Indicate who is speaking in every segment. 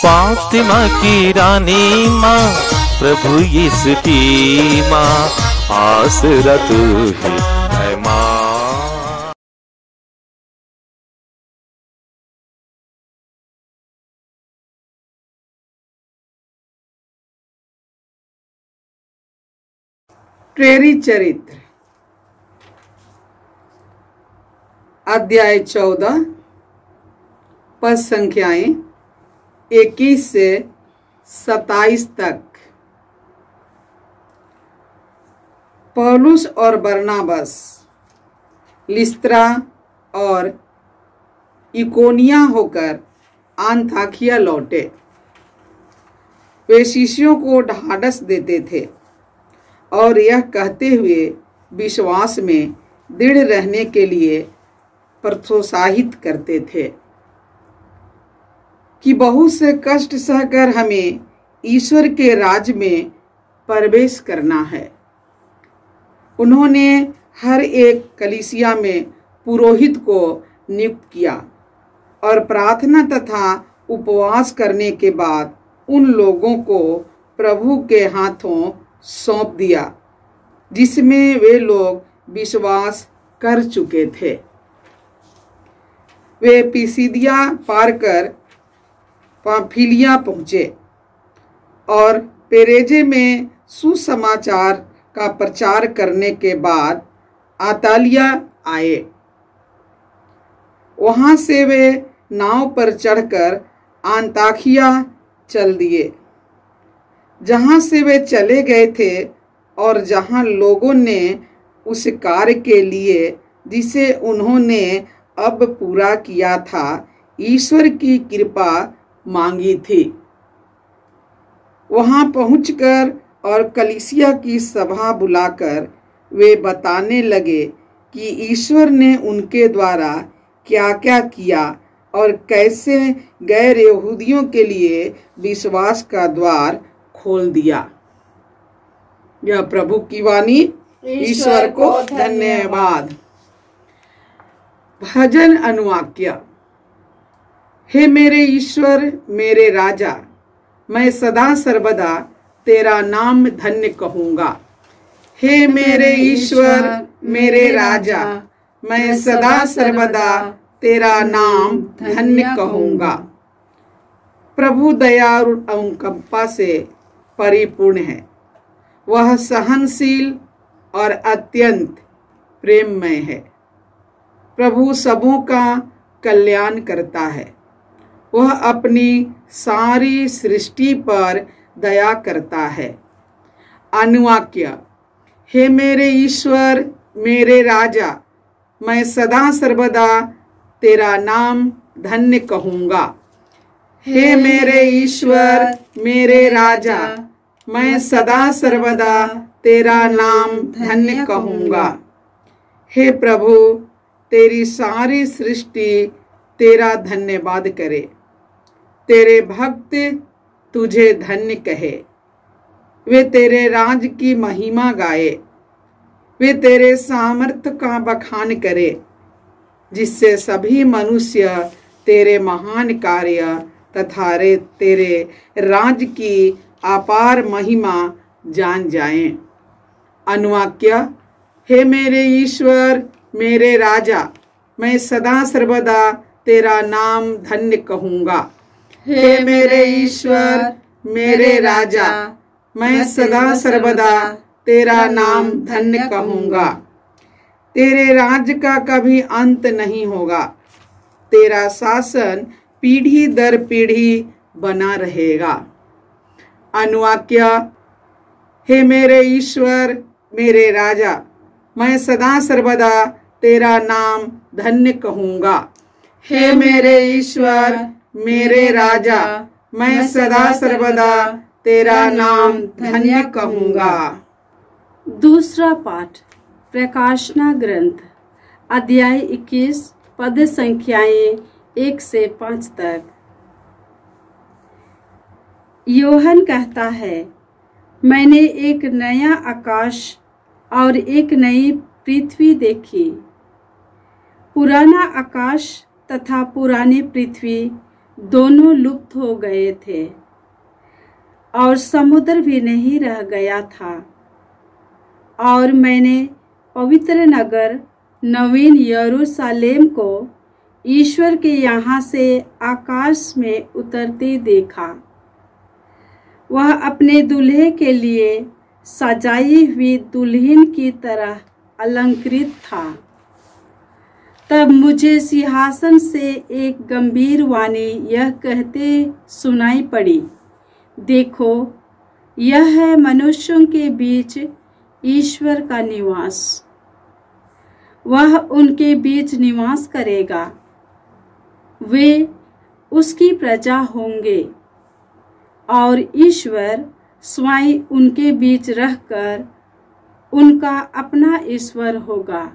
Speaker 1: फातिमा की रानी माँ, प्रभु यीशु की माँ, आसरा तू ही है माँ।
Speaker 2: प्रेरित चरित्र अध्याय 14 पद संख्याएं 21 से 27 तक। पौलुस और बरनाबस लिस्त्रा और इकोनिया होकर अंताकिया लौटे। वे शिष्यों को ढाढ़स देते थे और यह कहते हुए विश्वास में दृढ़ रहने के लिए प्रोत्साहित करते थे कि बहुत से कष्ट सहकर हमें ईश्वर के राज्य में प्रवेश करना है। उन्होंने हर एक कलीसिया में पुरोहित को नियुक्त किया और प्रार्थना तथा उपवास करने के बाद उन लोगों को प्रभु के हाथों सौंप दिया जिसमें वे लोग विश्वास कर चुके थे। वे पिसिदिया पार कर पाम्फिलिया पहुंचे और पेरेजे में सुसमाचार का प्रचार करने के बाद आतालिया आए। वहां से वे नाव पर चढ़कर अंताकिया चल दिए, जहां से वे चले गए थे और जहां लोगों ने उस कार्य के लिए जिसे उन्होंने अब पूरा किया था ईश्वर की कृपा मांगी थी। वहां पहुंचकर और कलीसिया की सभा बुलाकर वे बताने लगे कि ईश्वर ने उनके द्वारा क्या क्या किया और कैसे गैर यहूदियों के लिए विश्वास का द्वार खोल दिया। यह प्रभु की वाणी। ईश्वर को धन्यवाद। भजन अनुवाक्य। हे मेरे ईश्वर मेरे राजा, मैं सदा सर्वदा तेरा नाम धन्य कहूँगा। हे मेरे ईश्वर मेरे राजा, मैं सदा सर्वदा तेरा नाम धन्य कहूँगा। प्रभु दया और अनुकंपा से परिपूर्ण है। वह सहनशील और अत्यंत प्रेममय है। प्रभु सबों का कल्याण करता है। वह अपनी सारी सृष्टि पर दया करता है। अनुवाक्य। हे मेरे ईश्वर मेरे राजा, मैं सदा सर्वदा तेरा नाम धन्य कहूँगा। हे मेरे ईश्वर मेरे राजा, मैं सदा सर्वदा तेरा नाम धन्य कहूँगा। हे प्रभु, तेरी सारी सृष्टि तेरा धन्यवाद करे। तेरे भक्त तुझे धन्य कहे। वे तेरे राज की महिमा गाए। वे तेरे सामर्थ्य का बखान करे, जिससे सभी मनुष्य तेरे महान कार्य तथा तेरे राज की अपार महिमा जान जाएं। अनुवाक्य। हे मेरे ईश्वर मेरे राजा, मैं सदा सर्वदा तेरा नाम धन्य कहूँगा। हे मेरे ईश्वर मेरे राजा, मैं सदा सर्वदा तेरा नाम धन्य कहूँगा। तेरे राज्य का कभी अंत नहीं होगा। तेरा शासन पीढ़ी दर पीढ़ी बना रहेगा। अनुवाक्य। हे मेरे ईश्वर मेरे राजा, मैं सदा सर्वदा तेरा नाम धन्य कहूँगा। हे मेरे ईश्वर मेरे राजा, मैं सदा सर्वदा तेरा नाम धन्य कहूँगा।
Speaker 3: दूसरा पाठ प्रकाशना ग्रंथ अध्याय 21 पद संख्याएं 1 से 5 तक। योहन कहता है, मैंने एक नया आकाश और एक नई पृथ्वी देखी। पुराना आकाश तथा पुरानी पृथ्वी दोनों लुप्त हो गए थे और समुद्र भी नहीं रह गया था। और मैंने पवित्र नगर नवीन यरूशलेम को ईश्वर के यहाँ से आकाश में उतरते देखा। वह अपने दूल्हे के लिए सजाई हुई दुल्हन की तरह अलंकृत था। तब मुझे सिंहासन से एक गंभीर वाणी यह कहते सुनाई पड़ी, देखो, यह है मनुष्यों के बीच ईश्वर का निवास। वह उनके बीच निवास करेगा, वे उसकी प्रजा होंगे और ईश्वर स्वयं उनके बीच रहकर उनका अपना ईश्वर होगा।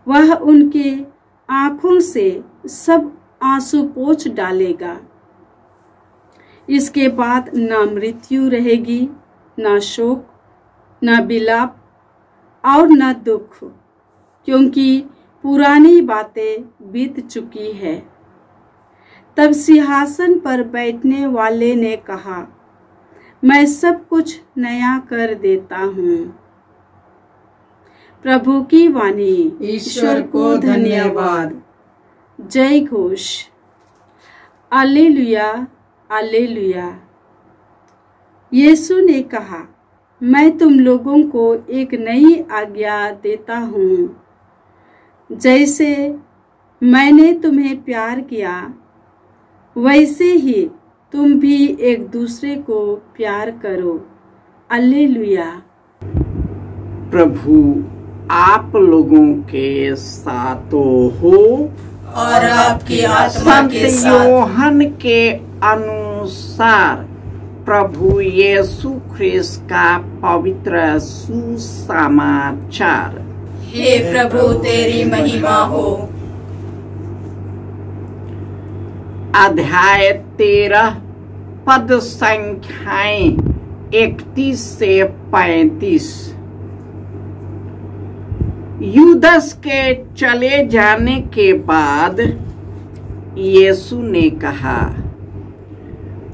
Speaker 3: वह उनके आंखों से सब आंसू पोंछ डालेगा। इसके बाद ना मृत्यु रहेगी, ना शोक, ना विलाप और ना दुख, क्योंकि पुरानी बातें बीत चुकी है। तब सिंहासन पर बैठने वाले ने कहा, मैं सब कुछ नया कर देता हूँ। प्रभु की वाणी।
Speaker 2: ईश्वर को धन्यवाद।
Speaker 3: जय घोष। alleluia, alleluia। यीशु ने कहा, मैं तुम लोगों को एक नई आज्ञा देता हूँ, जैसे मैंने तुम्हें प्यार किया वैसे ही तुम भी एक दूसरे को प्यार करो। alleluia।
Speaker 4: प्रभु आप लोगों के साथ हो
Speaker 5: और आपकी आत्मा के साथ।
Speaker 4: योहन के अनुसार प्रभु यीशु ख्रिस्त का पवित्र सुसमाचार।
Speaker 5: हे प्रभु तेरी महिमा हो।
Speaker 4: अध्याय 13 पद संख्याएं 31 से 35। यूदस के चले जाने के बाद यीशु ने कहा,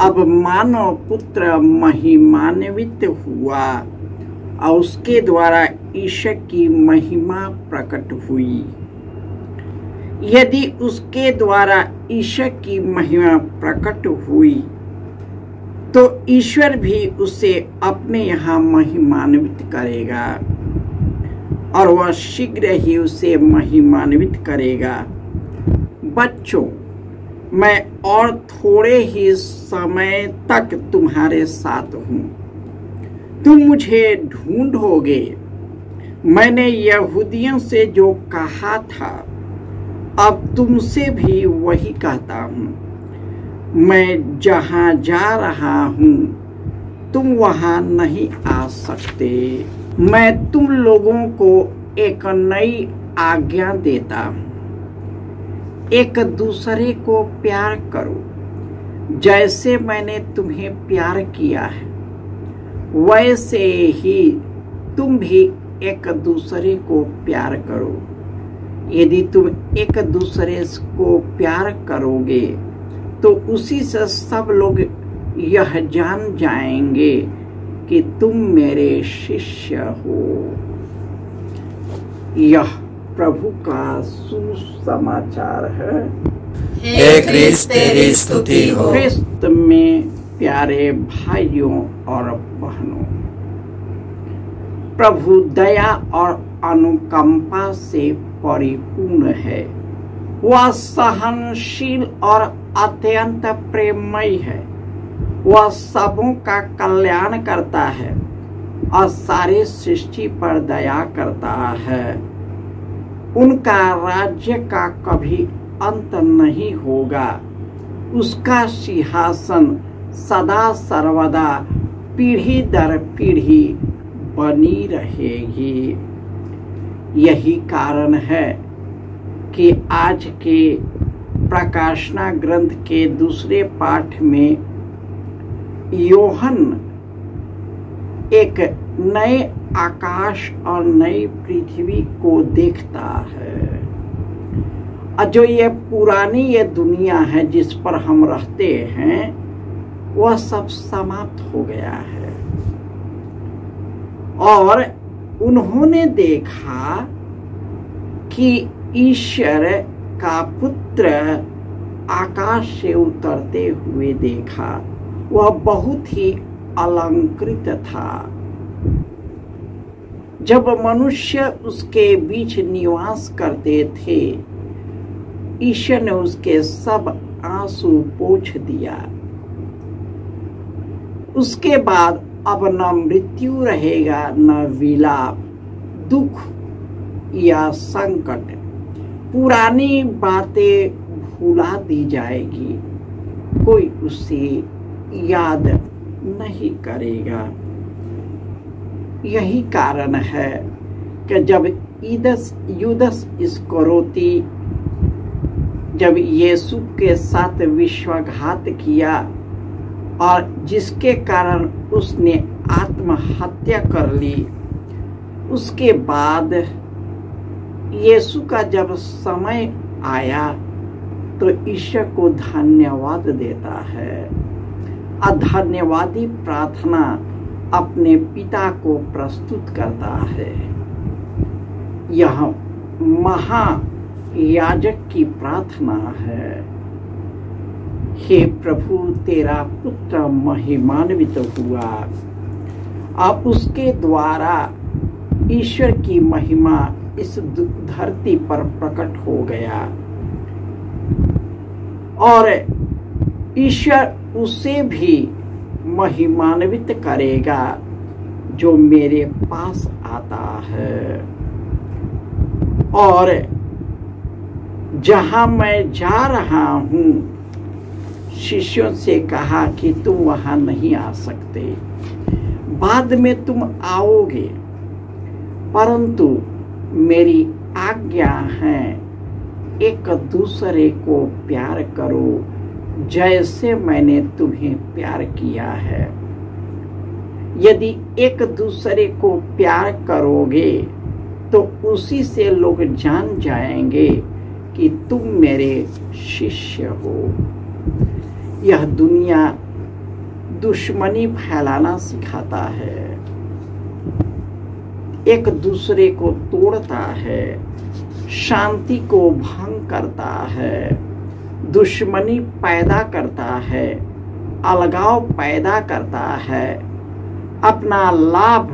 Speaker 4: अब मानव पुत्र महिमान्वित हुआ और उसके द्वारा ईश्वर की महिमा प्रकट हुई। यदि उसके द्वारा ईश्वर की महिमा प्रकट हुई तो ईश्वर भी उसे अपने यहाँ महिमान्वित करेगा और वह शीघ्र ही उसे महिमान्वित करेगा। बच्चों, मैं और थोड़े ही समय तक तुम्हारे साथ हूँ। तुम मुझे ढूंढोगे। मैंने यहूदियों से जो कहा था अब तुमसे भी वही कहता हूँ। मैं जहाँ जा रहा हूँ तुम वहाँ नहीं आ सकते। मैं तुम लोगों को एक नई आज्ञा देता हूँ, एक दूसरे को प्यार करो। जैसे मैंने तुम्हें प्यार किया है वैसे ही तुम भी एक दूसरे को प्यार करो। यदि तुम एक दूसरे को प्यार करोगे तो उसी से सब लोग यह जान जाएंगे कि तुम मेरे शिष्य हो। यह प्रभु का सुसमाचार है।
Speaker 5: हे क्रिस्त तेरी स्तुति हो।
Speaker 4: क्रिस्त में प्यारे भाइयों और बहनों, प्रभु दया और अनुकंपा से परिपूर्ण है। वह सहनशील और अत्यंत प्रेममय है। वह सबों का कल्याण करता है और सारे सृष्टि पर दया करता है। उनका राज्य का कभी अंत नहीं होगा। उसका सिंहासन सदा सर्वदा पीढ़ी दर पीढ़ी बनी रहेगी। यही कारण है कि आज के प्रकाशना ग्रंथ के दूसरे पाठ में योहन एक नए आकाश और नई पृथ्वी को देखता है और जो ये पुरानी ये दुनिया है जिस पर हम रहते हैं वह सब समाप्त हो गया है। और उन्होंने देखा कि ईश्वर का पुत्र आकाश से उतरते हुए देखा। वह बहुत ही अलंकृत था। जब मनुष्य उसके बीच निवास करते थे, ईश्वर ने उसके सब आंसू पोंछ दिया। उसके बाद अब न मृत्यु रहेगा, न विलाप, दुख या संकट। पुरानी बातें भुला दी जाएगी, कोई उसे याद नहीं करेगा। यही कारण है कि जब यूदस इस्करियोती जब यीशु के साथ विश्वासघात किया और जिसके कारण उसने आत्महत्या कर ली, उसके बाद यीशु का जब समय आया तो ईश्वर को धन्यवाद देता है। धन्यवादी प्रार्थना अपने पिता को प्रस्तुत करता है। यह महायाजक की प्रार्थना है। हे प्रभु, तेरा पुत्र महिमान्वित हुआ। अब उसके द्वारा ईश्वर की महिमा इस धरती पर प्रकट हो गया और ईश्वर उसे भी महिमान्वित करेगा जो मेरे पास आता है। और जहां मैं जा रहा हूं, शिष्यों से कहा कि तुम वहां नहीं आ सकते, बाद में तुम आओगे, परंतु मेरी आज्ञा है एक दूसरे को प्यार करो जैसे मैंने तुम्हें प्यार किया है। यदि एक दूसरे को प्यार करोगे तो उसी से लोग जान जाएंगे कि तुम मेरे शिष्य हो। यह दुनिया दुश्मनी फैलाना सिखाता है, एक दूसरे को तोड़ता है, शांति को भंग करता है, दुश्मनी पैदा करता है, अलगाव पैदा करता है, अपना लाभ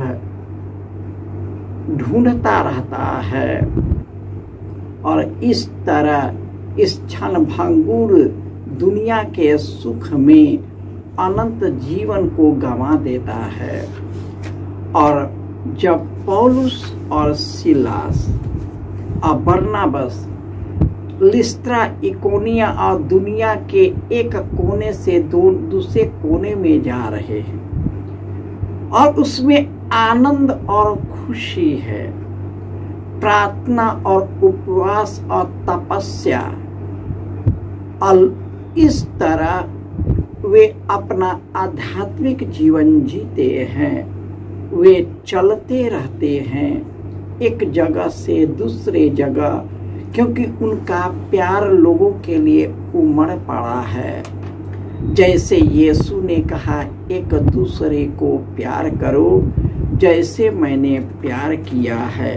Speaker 4: ढूंढता रहता है और इस तरह इस क्षण भंगुर दुनिया के सुख में अनंत जीवन को गंवा देता है। और जब पौलुस और सिलास और बरनबास लिस्त्रा, इकोनिया और दुनिया के एक कोने से दूसरे कोने में जा रहे हैं और उसमें आनंद और खुशी है, प्रार्थना और उपवास और तपस्या, और इस तरह वे अपना आध्यात्मिक जीवन जीते हैं। वे चलते रहते हैं एक जगह से दूसरे जगह, क्योंकि उनका प्यार लोगों के लिए उमड़ पड़ा है। जैसे यीशु ने कहा, एक दूसरे को प्यार करो जैसे मैंने प्यार किया है,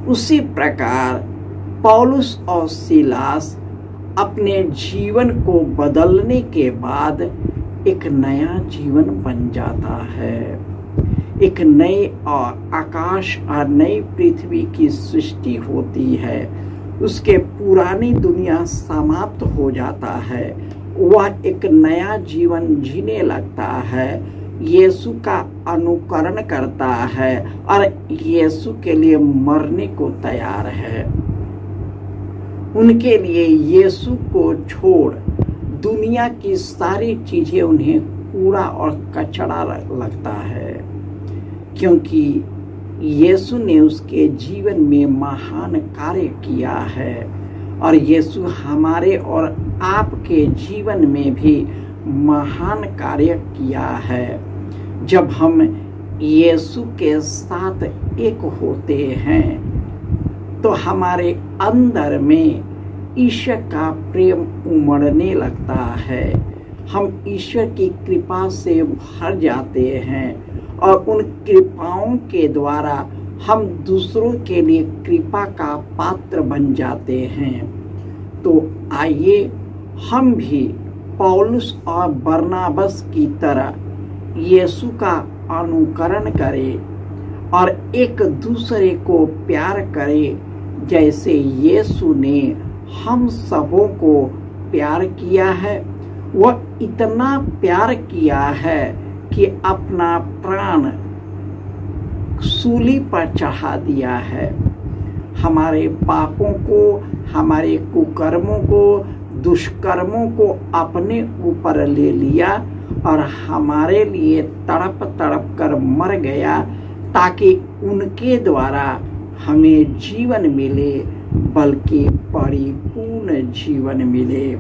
Speaker 4: उसी प्रकार पौलुस और सिलास अपने जीवन को बदलने के बाद एक नया जीवन बन जाता है। एक नए आकाश और नई पृथ्वी की सृष्टि होती है। उसके पुरानी दुनिया समाप्त हो जाता है, वह एक नया जीवन जीने लगता है, यीशु का अनुकरण करता है और यीशु के लिए मरने को तैयार है। उनके लिए यीशु को छोड़ दुनिया की सारी चीजें उन्हें कूड़ा और कचरा लगता है, क्योंकि यीशु ने उसके जीवन में महान कार्य किया है और यीशु हमारे और आपके जीवन में भी महान कार्य किया है। जब हम यीशु के साथ एक होते हैं तो हमारे अंदर में ईश्वर का प्रेम उमड़ने लगता है। हम ईश्वर की कृपा से भर जाते हैं और उन कृपाओं के द्वारा हम दूसरों के लिए कृपा का पात्र बन जाते हैं। तो आइए हम भी पौलुस और बरनाबस की तरह यीशु का अनुकरण करें और एक दूसरे को प्यार करें जैसे यीशु ने हम सबों को प्यार किया है। वह इतना प्यार किया है कि अपना प्राण सूली पर चढ़ा दिया है। हमारे पापों को, हमारे कुकर्मों को, दुष्कर्मों को अपने ऊपर ले लिया और हमारे लिए तड़प तड़प कर मर गया ताकि उनके द्वारा हमें जीवन मिले, बल्कि परिपूर्ण जीवन मिले।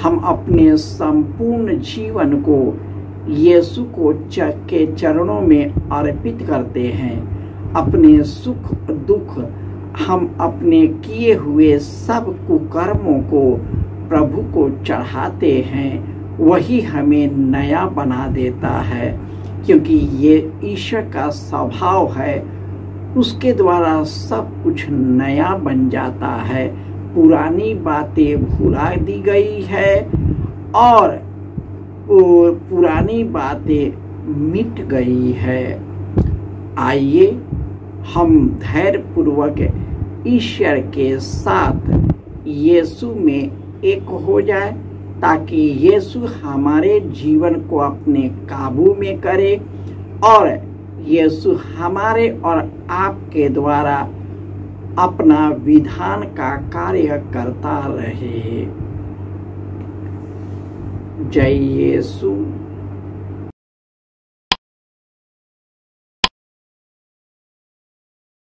Speaker 4: हम अपने संपूर्ण जीवन को यीशु को के चरणों में अर्पित करते हैं। अपने सुख दुख, हम अपने किए हुए सब कुकर्मों को प्रभु को चढ़ाते हैं। वही हमें नया बना देता है, क्योंकि ये ईश्वर का स्वभाव है। उसके द्वारा सब कुछ नया बन जाता है। पुरानी बातें भुला दी गई है और पुरानी बातें मिट गई है। आइए हम धैर्य पूर्वक ईश्वर के साथ यीशु में एक हो जाए, ताकि यीशु हमारे जीवन को अपने काबू में करे और यीशु हमारे और आपके द्वारा अपना विधान का कार्य करता रहे। जय यीशु।